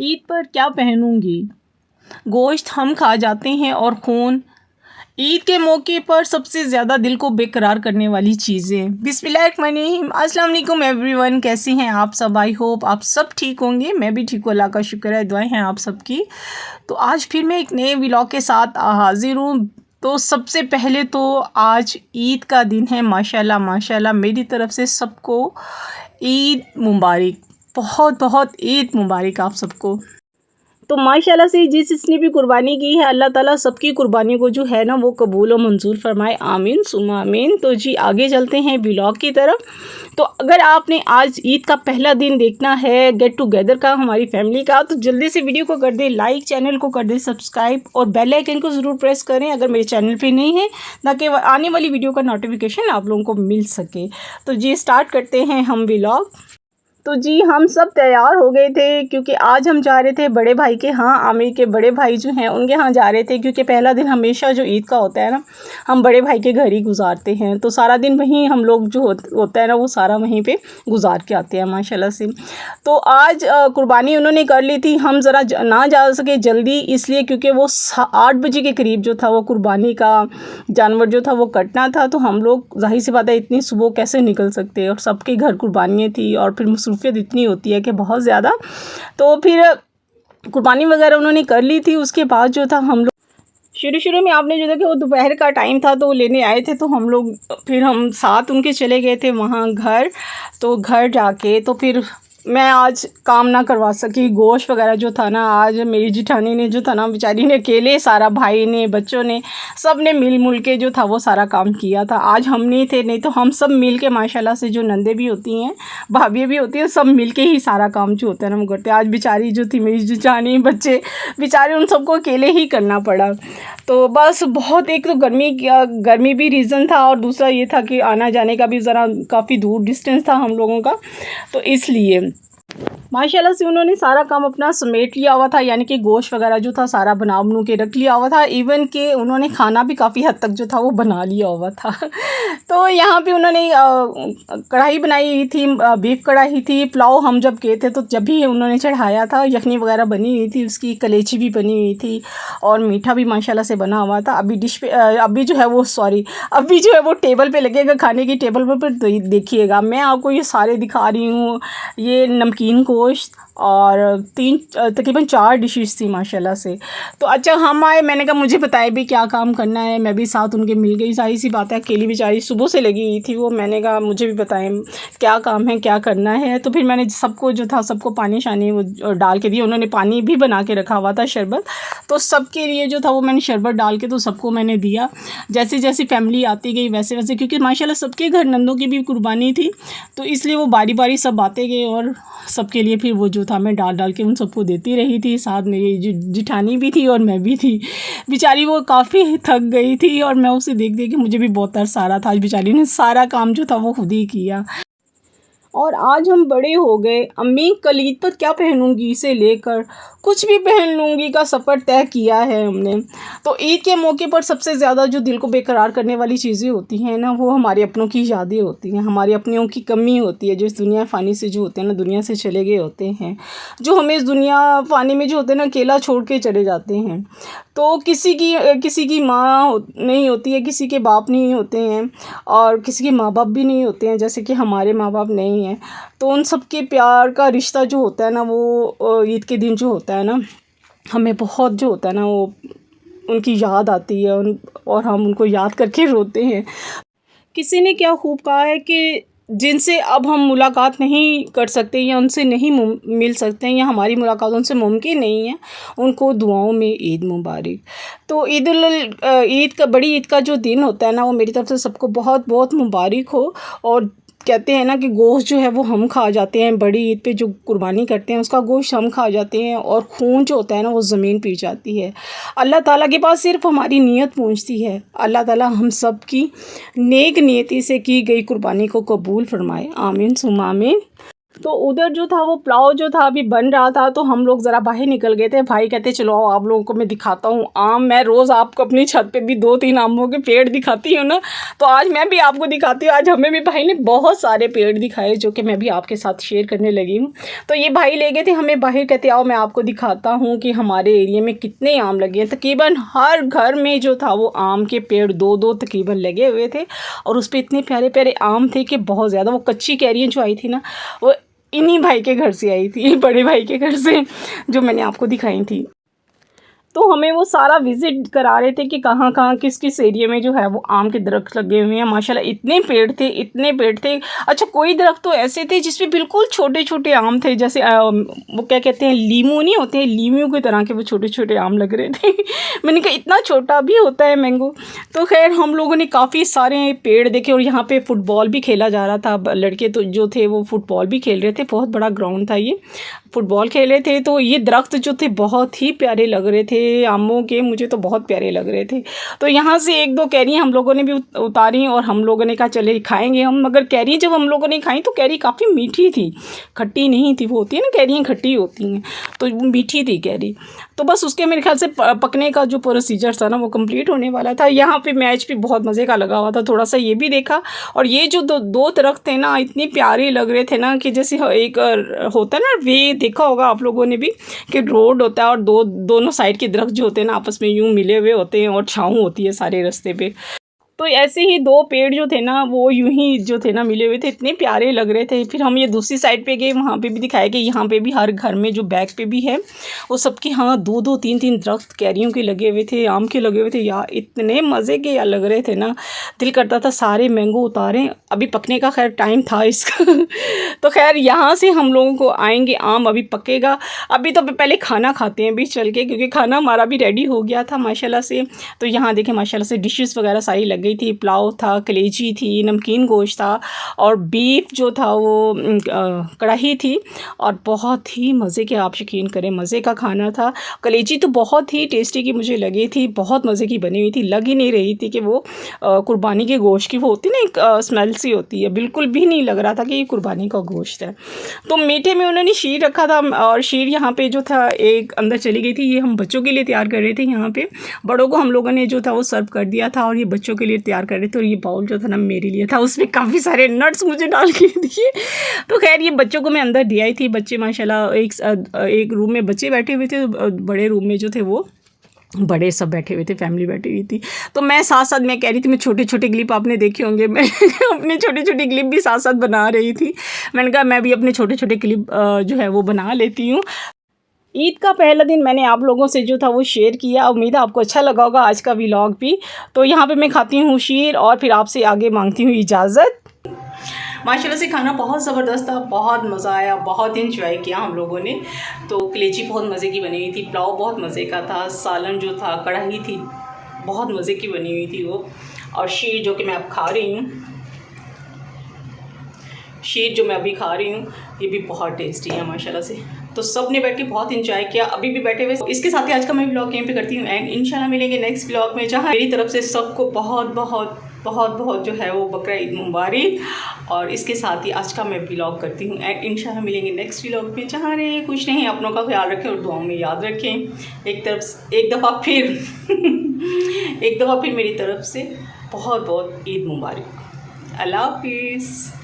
ईद पर क्या पहनूंगी, गोश्त हम खा जाते हैं और खून। ईद के मौके पर सबसे ज़्यादा दिल को बेकरार करने वाली चीज़ें। बिस्मिल्लाहिर्रहमानिर्रहीम। अस्सलाम वालेकुम एवरीवन, कैसे हैं आप सब। आई होप आप सब ठीक होंगे। मैं भी ठीक हूँ, अल्लाह का शुक्र है, दुआएं हैं आप सबकी। तो आज फिर मैं एक नए व्लॉग के साथ हाजिर हूँ। तो सबसे पहले तो आज ईद का दिन है। माशाल्लाह माशाल्लाह, मेरी तरफ से सबको ईद मुबारक, बहुत बहुत ईद मुबारक आप सबको। तो माशाल्लाह से जिसने भी कुर्बानी की है, अल्लाह ताला सबकी कुर्बानी को जो है ना वो कबूल और मंजूर फरमाए, आमीन सुम्मा आमीन। तो जी आगे चलते हैं व्लॉग की तरफ। तो अगर आपने आज ईद का पहला दिन देखना है गेट टुगेदर का हमारी फैमिली का, तो जल्दी से वीडियो को कर दें लाइक, चैनल को कर दें सब्सक्राइब और बेल आइकन को ज़रूर प्रेस करें अगर मेरे चैनल पे नहीं है, ताकि आने वाली वीडियो का नोटिफिकेशन आप लोगों को मिल सके। तो जी स्टार्ट करते हैं हम व्लॉग। तो जी हम सब तैयार हो गए थे क्योंकि आज हम जा रहे थे बड़े भाई के यहाँ, आमिर के बड़े भाई जो हैं उनके यहाँ जा रहे थे, क्योंकि पहला दिन हमेशा जो ईद का होता है ना हम बड़े भाई के घर ही गुजारते हैं। तो सारा दिन वहीं हम लोग जो होता है ना वो सारा वहीं पे गुजार के आते हैं माशाल्लाह से। तो आज कुर्बानी उन्होंने कर ली थी। हम ज़रा ना जा सके जल्दी इसलिए क्योंकि वो 8 बजे के करीब जो था वो कुर्बानी का जानवर जो था वो कटना था। तो हम लोग जाहिर सी बात है इतनी सुबह कैसे निकल सकते, और सबके घर कुर्बानियाँ थी और फिर मसरूफियत इतनी होती है कि बहुत ज़्यादा। तो फिर कुर्बानी वगैरह उन्होंने कर ली थी। उसके बाद जो था हम लोग शुरू में आपने जो देखा वो दोपहर का टाइम था तो वो लेने आए थे, तो हम लोग फिर हम साथ उनके चले गए थे वहाँ घर। तो घर जाके तो फिर मैं आज काम ना करवा सकी। गोश्त वगैरह जो था ना आज मेरी जिठानी ने जो था ना बेचारी ने अकेले सारा, भाई ने, बच्चों ने, सब ने मिल के जो था वो सारा काम किया था। आज हम नहीं थे, नहीं तो हम सब मिल के माशाल्लाह से जो नंदे भी होती हैं, भाभी भी होती हैं, सब मिल के ही सारा काम जो होता है ना वो करते हैं। आज बेचारी जो थी मेरी जिठानी, बच्चे बेचारे, उन सबको अकेले ही करना पड़ा। तो बस बहुत, एक तो गर्मी भी रीज़न था और दूसरा ये था कि आना जाने का भी ज़रा काफ़ी दूर डिस्टेंस था हम लोगों का, तो इसलिए माशाल्लाह से उन्होंने सारा काम अपना समेट लिया हुआ था, यानी कि गोश्त वगैरह जो था सारा बना बनू के रख लिया हुआ था। इवन कि उन्होंने खाना भी काफ़ी हद तक जो था वो बना लिया हुआ था। तो यहाँ पे उन्होंने कढ़ाई बनाई हुई थी, बीफ कढ़ाई थी। पुलाव हम जब गए थे तो जब भी उन्होंने चढ़ाया था, यखनी वगैरह बनी हुई थी, उसकी कलेची भी बनी हुई थी और मीठा भी माशाल्लाह से बना हुआ था। अभी डिश पे अभी जो है वो अभी जो है वो टेबल पे लगेगा, खाने की टेबल पर देखिएगा। मैं आपको ये सारे दिखा रही हूँ। ये नमकीन गोश्त और तकरीबन 4 डिशेस थी माशाल्लाह से। तो अच्छा हम आए, मैंने कहा मुझे बताए भी क्या काम करना है, मैं भी साथ उनके मिल गई। सारी सी बात है, अकेली बेचारी सुबह से लगी हुई थी वो। मैंने कहा मुझे भी बताएं क्या काम है, क्या करना है। तो फिर मैंने सबको जो था सबको पानी शानी वो डाल के दिया। उन्होंने पानी भी बना के रखा हुआ था, शरबत। तो सबके लिए जो था वो मैंने शरबत डाल के तो सबको मैंने दिया। जैसे जैसी फैमिली आती गई वैसे वैसे, क्योंकि माशाल्लाह सबके घर नंदों की भी कुर्बानी थी, तो इसलिए वो बारी बारी सब आते गए और सबके लिए फिर वो जो था मैं डाल के उन सबको देती रही थी। साथ मेरी जिठानी भी थी और मैं भी थी। बेचारी वो काफ़ी थक गई थी और मैं उसे देख के मुझे भी बहुत तरस आ रहा था। आज बेचारी ने सारा काम जो था वो खुद ही किया। और आज हम बड़े हो गए। अम्मी कल ईद पर क्या पहनूंगी से लेकर कुछ भी पहन लूँगी का सफ़र तय किया है हमने। तो ईद के मौके पर सबसे ज़्यादा जो दिल को बेकरार करने वाली चीज़ें होती हैं ना वो हमारे अपनों की यादें होती हैं, हमारे अपनों की कमी होती है, जो इस दुनिया फ़ानी से जो होते हैं ना, दुनिया से चले गए होते हैं, जो हमें इस दुनिया फ़ानी में जो होते हैं ना अकेला छोड़ के चले जाते हैं। तो किसी की माँ नहीं होती है, किसी के बाप नहीं होते हैं और किसी के माँ बाप भी नहीं होते हैं, जैसे कि हमारे माँ बाप नहीं हैं। तो उन सब के प्यार का रिश्ता जो होता है ना वो ईद के दिन जो होता है ना, हमें बहुत जो होता है ना वो उनकी याद आती है और हम उनको याद करके रोते हैं। किसी ने क्या खूब कहा है कि जिनसे अब हम मुलाकात नहीं कर सकते या उनसे नहीं मिल सकते हैं या हमारी मुलाकात उनसे मुमकिन नहीं है, उनको दुआओं में ईद मुबारक। तो ईद का, बड़ी ईद का जो दिन होता है ना वो मेरी तरफ से सबको बहुत बहुत मुबारक हो। और कहते हैं ना कि गोश्त जो है वो हम खा जाते हैं, बड़ी ईद पे जो कुर्बानी करते हैं उसका गोश्त हम खा जाते हैं और खून जो होता है ना वो ज़मीन पी जाती है। अल्लाह ताला के पास सिर्फ हमारी नीयत पहुंचती है। अल्लाह ताला हम सब की नेक नीयती से की गई कुर्बानी को कबूल फरमाए, आमीन सुम्मा आमीन। तो उधर जो था वो पुलाव जो था अभी बन रहा था, तो हम लोग ज़रा बाहर निकल गए थे। भाई कहते चलो आओ आप लोगों को मैं दिखाता हूँ आम। मैं रोज़ आपको अपनी छत पे भी 2-3 आमों के पेड़ दिखाती हूँ ना, तो आज मैं भी आपको दिखाती हूँ। आज हमें भी भाई ने बहुत सारे पेड़ दिखाए जो कि मैं भी आपके साथ शेयर करने लगी हूँ। तो ये भाई ले गए थे हमें बाहर, कहते आओ मैं आपको दिखाता हूँ कि हमारे एरिया में कितने आम लगे हैं। तकरीबन हर घर में जो था वो आम के पेड़ 2-2 तकरीबन लगे हुए थे, और उस पर इतने प्यारे प्यारे आम थे कि बहुत ज़्यादा। वो कच्ची कैरियाँ जो आई थी ना, वो इन्हीं भाई के घर से आई थी, बड़े भाई के घर से, जो मैंने आपको दिखाई थी। तो हमें वो सारा विज़िट करा रहे थे कि कहाँ कहाँ किस किस एरिया में जो है वो आम के दरख्त लगे हुए हैं। माशाल्लाह इतने पेड़ थे, इतने पेड़ थे। अच्छा, कोई दरख्त तो ऐसे थे जिसमें बिल्कुल छोटे छोटे आम थे, जैसे वो क्या कहते हैं, लीमू नहीं होते हैं, लीमू की तरह के वो छोटे छोटे आम लग रहे थे। मैंने कहा इतना छोटा भी होता है मैंगो। तो खैर हम लोगों ने काफ़ी सारे पेड़ देखे, और यहाँ पे फुटबॉल भी खेला जा रहा था। लड़के तो जो थे वो फुटबॉल भी खेल रहे थे, बहुत बड़ा ग्राउंड था, ये फुटबॉल खेल रहे थे। तो ये दरख्त जो थे बहुत ही प्यारे लग रहे थे आमों के, मुझे तो बहुत प्यारे लग रहे थे। तो यहाँ से 1-2 कैरियाँ हम लोगों ने भी उतारी, और हम लोगों ने कहा चले खाएंगे हम। मगर कैरी जब हम लोगों ने खाई तो कैरी काफ़ी मीठी थी, खट्टी नहीं थी। वो होती है ना कैरियाँ खट्टी होती हैं, तो मीठी थी कैरी। तो बस उसके मेरे ख्याल से पकने का जो प्रोसीजर था ना वो कंप्लीट होने वाला था। यहाँ पे मैच भी बहुत मज़े का लगा हुआ था, थोड़ा सा ये भी देखा। और ये जो दो दरख्त थे ना, इतने प्यारे लग रहे थे ना कि जैसे एक होता है ना वे, देखा होगा आप लोगों ने भी कि रोड होता है और दोनों साइड के दरख्त जो होते हैं ना आपस में यूं मिले हुए होते हैं, और छाँव होती है सारे रास्ते पे। तो ऐसे ही 2 पेड़ जो थे ना वो यूं ही जो थे ना मिले हुए थे, इतने प्यारे लग रहे थे। फिर हम ये दूसरी साइड पे गए, वहाँ पे भी दिखाया कि यहाँ पे भी हर घर में जो बैक पे भी है वो सबके यहाँ 2-2 3-3 दरख्त कैरियों के लगे हुए थे, आम के लगे हुए थे। यार इतने मज़े के यार लग रहे थे ना, दिल करता था सारे मैंगो उतारें। अभी पकने का खैर टाइम था इसका। तो खैर यहाँ से हम लोगों को आएंगे आम, अभी पकेगा। अभी तो पहले खाना खाते हैं बीच चल के, क्योंकि खाना हमारा भी रेडी हो गया था माशाल्लाह से। तो यहाँ देखें माशाल्लाह से डिशेस वगैरह सारी लग गई थी। पुलाव था, कलेजी थी, नमकीन गोश्त था, और बीफ जो था वो कढ़ाई थी, और बहुत ही मज़े के, आप यकीन करें मज़े का खाना था। कलेजी तो बहुत ही टेस्टी की मुझे लगी थी, बहुत मज़े की बनी हुई थी। लग ही नहीं रही थी कि वो कुर्बानी के गोश्त की वो होती ना एक स्मेल सी होती है, बिल्कुल भी नहीं लग रहा था कि ये कुर्बानी का गोश्त है। तो मीठे में उन्होंने शीर रखा था, और शीर यहाँ पे जो था एक अंदर चली गई थी। ये हम बच्चों के लिए तैयार कर रहे थे, यहाँ पे बड़ों को हम लोगों ने जो था वो सर्व कर दिया था, और ये बच्चों के लिए तैयार कर रहे थे। और ये बाउल जो था ना मेरे लिए था, उसमें काफ़ी सारे नट्स मुझे डाल के दिए। तो खैर ये बच्चों को मैं अंदर दिया ही थी। बच्चे माशाल्लाह एक रूम में बच्चे बैठे हुए थे, बड़े रूम में जो थे वो बड़े सब बैठे हुए थे, फैमिली बैठी हुई थी। तो मैं साथ साथ मैं कह रही थी, मैं छोटे छोटे क्लिप आपने देखे होंगे, मैं अपने छोटे छोटे क्लिप भी साथ साथ बना रही थी। मैंने कहा मैं भी अपने छोटे छोटे क्लिप जो है वो बना लेती हूँ। ईद का पहला दिन मैंने आप लोगों से जो था वो शेयर किया, उम्मीद है आपको अच्छा लगा होगा आज का व्लॉग भी। तो यहाँ पे मैं खाती हूँ शीर, और फिर आपसे आगे मांगती हूँ इजाज़त। माशाल्लाह से खाना बहुत ज़बरदस्त था, बहुत मज़ा आया, बहुत इंजॉय किया हम लोगों ने। तो कलेजी बहुत मज़े की बनी हुई थी, पुलाव बहुत मज़े का था, सालन जो था, कढ़ाई थी, बहुत मज़े की बनी हुई थी वो, और शीर जो कि मैं अब खा रही हूँ, शीर जो मैं अभी खा रही हूँ ये भी बहुत टेस्टी है माशाल्लाह से। तो सब ने बैठ के बहुत इंजॉय किया, अभी भी बैठे हुए। इसके साथ ही आज का मैं व्लॉग यहीं पे करती हूँ एंड इंशाल्लाह मिलेंगे नेक्स्ट व्लॉग में, जहाँ मेरी तरफ से सबको बहुत बहुत बहुत बहुत जो है वो बकरा ईद मुबारक। और इसके साथ ही आज का मैं व्लॉग करती हूँ एंड इंशाल्लाह मिलेंगे नेक्स्ट व्लॉग में, जहाँ रहे कुछ नहीं, अपनों का ख्याल रखें और दुआओं में याद रखें। एक दफ़ा फिर मेरी तरफ से बहुत बहुत ईद मुबारक। अल्लाह हाफिज़।